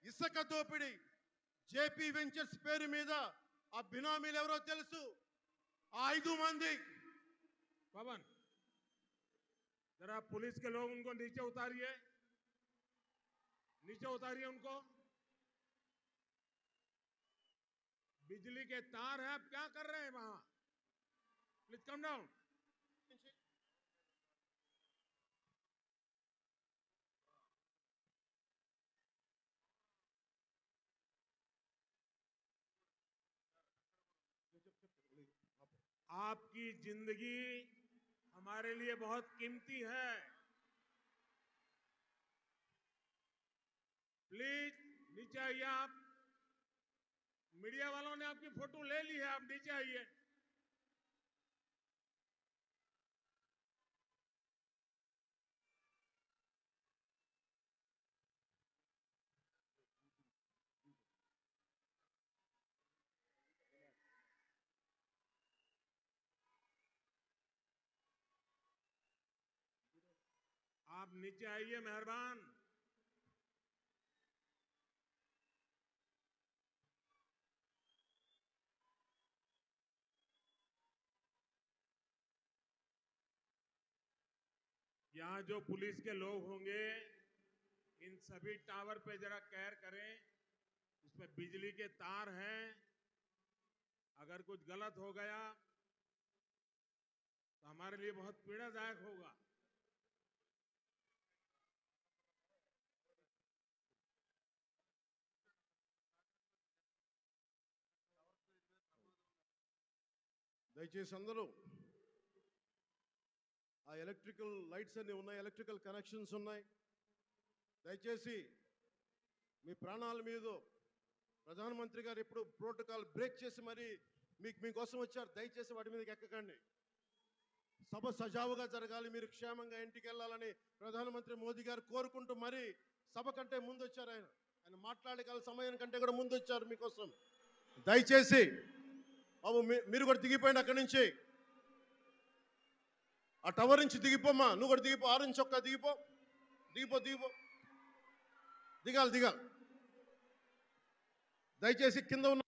ఇసుక దోపిడీ JP ventures పేరు మీద ఆ బినామీలు ఎవరో తెలుసు? ఆ 5 మంది. पवन, जरा पुलिस के लोग उनको नीचे उतारिए, नीचे उतारिए उनको। बिजली के तार हैं, आप क्या कर रहे हैं वहां? Please come down. आपकी जिंदगी हमारे लिए बहुत कीमती है। प्लीज नीचे आइए आप। मीडिया वालों ने आपकी फोटो ले ली है, आप नीचे आइए। आप नीचे आइए, मेहरबान। यहां जो पुलिस के लोग होंगे, इन सभी टावर पे जरा केयर करें। इसमें बिजली के तार हैं, अगर कुछ गलत हो गया तो हमारे लिए बहुत पीड़ादायक होगा। దయచేసి అందరూ ఆ ఎలక్ట్రికల్ లైట్స్ అన్ని ఉన్నాయి, ఎలక్ట్రికల్ కనెక్షన్స్ ఉన్నాయి. దయచేసి మీ ప్రాణాల మీద ప్రధానమంత్రి గారు ఎప్పుడు ప్రోటోకాల్ బ్రేక్ చేసి మరి మీకోసం వచ్చారు. దయచేసి వాటి మీదకి ఎక్కకండి. సభ సజావుగా జరగాలి, మీరు క్షేమంగా ఇంటికి వెళ్ళాలని ప్రధానమంత్రి మోదీ గారు కోరుకుంటూ మరి సభ కంటే ముందు వచ్చారు. ఆయన మాట్లాడగల సమయం కంటే కూడా ముందు వచ్చారు మీకోసం. దయచేసి బాబు మీరు కూడా దిగిపోయింది అక్కడి నుంచి. ఆ టవర్ నుంచి దిగిపోమ్మా, నువ్వు కూడా దిగిపో. 6 నుంచి ఒక్క దిగిపో, దిగిపో దిగిపో, దిగాలి. దయచేసి కింద ఉన్న